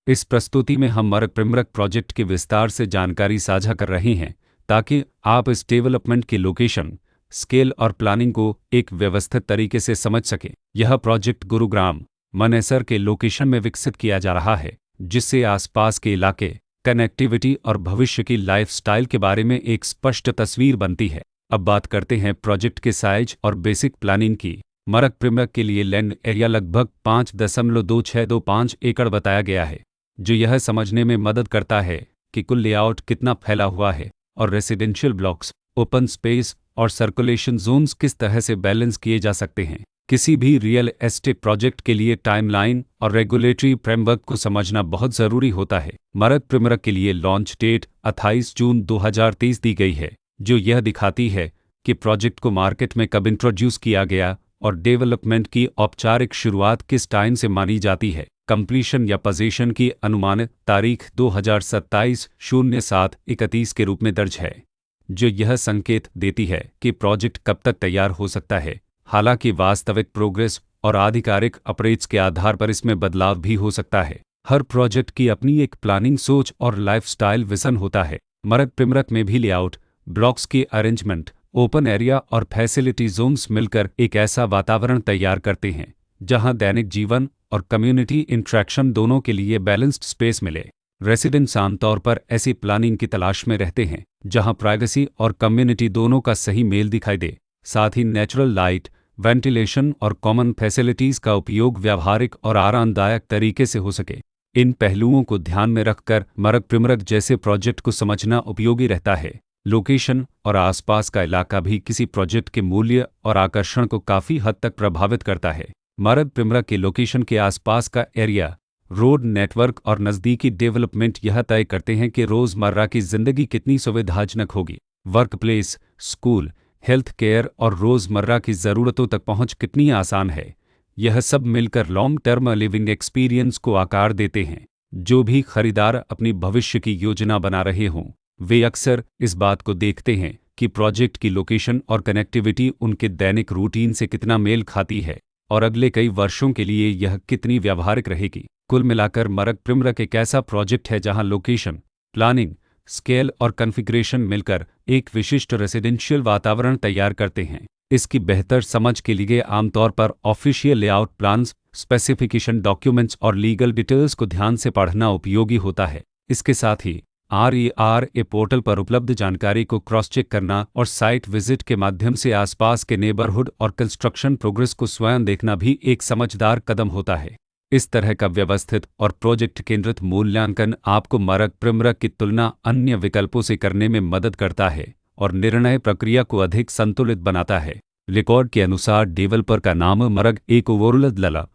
इस प्रस्तुति में हम मरक प्रिमरक प्रोजेक्ट के विस्तार से जानकारी साझा कर रहे हैं ताकि आप इस डेवलपमेंट की लोकेशन, स्केल और प्लानिंग को एक व्यवस्थित तरीके से समझ सकें। यह प्रोजेक्ट गुरुग्राम, मानेसर के लोकेशन में विकसित किया जा रहा है, जिससे आसपास के इलाके, कनेक्टिविटी और भविष्य की लाइफस्टाइल के बारे में एक स्पष्ट तस्वीर बनती है। अब बात करते हैं प्रोजेक्ट के साइज और बेसिक प्लानिंग की। मरक प्रिमरक के लिए लैंड एरिया लगभग 5.2625 एकड़ बताया गया है, जो यह समझने में मदद करता है कि कुल लेआउट कितना फैला हुआ है और रेसिडेंशियल ब्लॉक्स, ओपन स्पेस और सर्कुलेशन जोन्स किस तरह से बैलेंस किए जा सकते हैं। किसी भी रियल एस्टेट प्रोजेक्ट के लिए टाइमलाइन और रेगुलेटरी फ्रेमवर्क को समझना बहुत ज़रूरी होता है। मरक प्रिमरक के लिए लॉन्च डेट 28 जून 2023 दी गई है, जो यह दिखाती है कि प्रोजेक्ट को मार्केट में कब इंट्रोड्यूस किया गया और डेवलपमेंट की औपचारिक शुरुआत किस टाइम से मानी जाती है। कंप्लीशन या पोजीशन की अनुमानित तारीख 2027-07-31 के रूप में दर्ज है, जो यह संकेत देती है कि प्रोजेक्ट कब तक तैयार हो सकता है। हालांकि वास्तविक प्रोग्रेस और आधिकारिक अपडेट्स के आधार पर इसमें बदलाव भी हो सकता है। हर प्रोजेक्ट की अपनी एक प्लानिंग सोच और लाइफस्टाइल विजन होता है। मरक प्रिमरक में भी लेआउट, ब्लॉक्स की अरेंजमेंट, ओपन एरिया और फैसिलिटी जोन्स मिलकर एक ऐसा वातावरण तैयार करते हैं जहां दैनिक जीवन और कम्युनिटी इंट्रैक्शन दोनों के लिए बैलेंस्ड स्पेस मिले। रेसिडेंट्स आमतौर पर ऐसी प्लानिंग की तलाश में रहते हैं जहां प्राइवेसी और कम्युनिटी दोनों का सही मेल दिखाई दे। साथ ही नेचुरल लाइट, वेंटिलेशन और कॉमन फैसिलिटीज़ का उपयोग व्यावहारिक और आरामदायक तरीके से हो सके। इन पहलुओं को ध्यान में रखकर मरक प्रिमरक जैसे प्रोजेक्ट को समझना उपयोगी रहता है। लोकेशन और आसपास का इलाका भी किसी प्रोजेक्ट के मूल्य और आकर्षण को काफ़ी हद तक प्रभावित करता है। मरक प्रिमरक के लोकेशन के आसपास का एरिया, रोड नेटवर्क और नज़दीकी डेवलपमेंट यह तय करते हैं कि रोज़मर्रा की ज़िंदगी कितनी सुविधाजनक होगी। Work place, school, health care और रोज़मर्रा की ज़रूरतों तक पहुंच कितनी आसान है। यह सब मिलकर लॉन्ग टर्म लिविंग एक्सपीरियंस को आकार देते हैं। जो भी खरीदार अपनी भविष्य की योजना बना रहे हों, वे अक्सर इस बात को देखते हैं कि प्रोजेक्ट की लोकेशन और कनेक्टिविटी उनके दैनिक रूटीन से कितना मेल खाती है और अगले कई वर्षों के लिए यह कितनी व्यावहारिक रहेगी। कुल मिलाकर मरक प्रिमरक एक ऐसा प्रोजेक्ट है जहां लोकेशन, प्लानिंग, स्केल और कॉन्फ़िगरेशन मिलकर एक विशिष्ट रेसिडेंशियल वातावरण तैयार करते हैं। इसकी बेहतर समझ के लिए आमतौर पर official layout plans, specification documents और लीगल डिटेल्स को ध्यान से पढ़ना उपयोगी होता है। इसके साथ ही RERA पोर्टल पर उपलब्ध जानकारी को क्रॉस चेक करना और साइट विजिट के माध्यम से आसपास के नेबरहुड और कंस्ट्रक्शन प्रोग्रेस को स्वयं देखना भी एक समझदार कदम होता है। इस तरह का व्यवस्थित और प्रोजेक्ट केंद्रित मूल्यांकन आपको मरक प्रिमरक की तुलना अन्य विकल्पों से करने में मदद करता है और निर्णय प्रक्रिया को अधिक संतुलित बनाता है। रिकॉर्ड के अनुसार डेवलपर का नाम मरक एक ओवरलद लला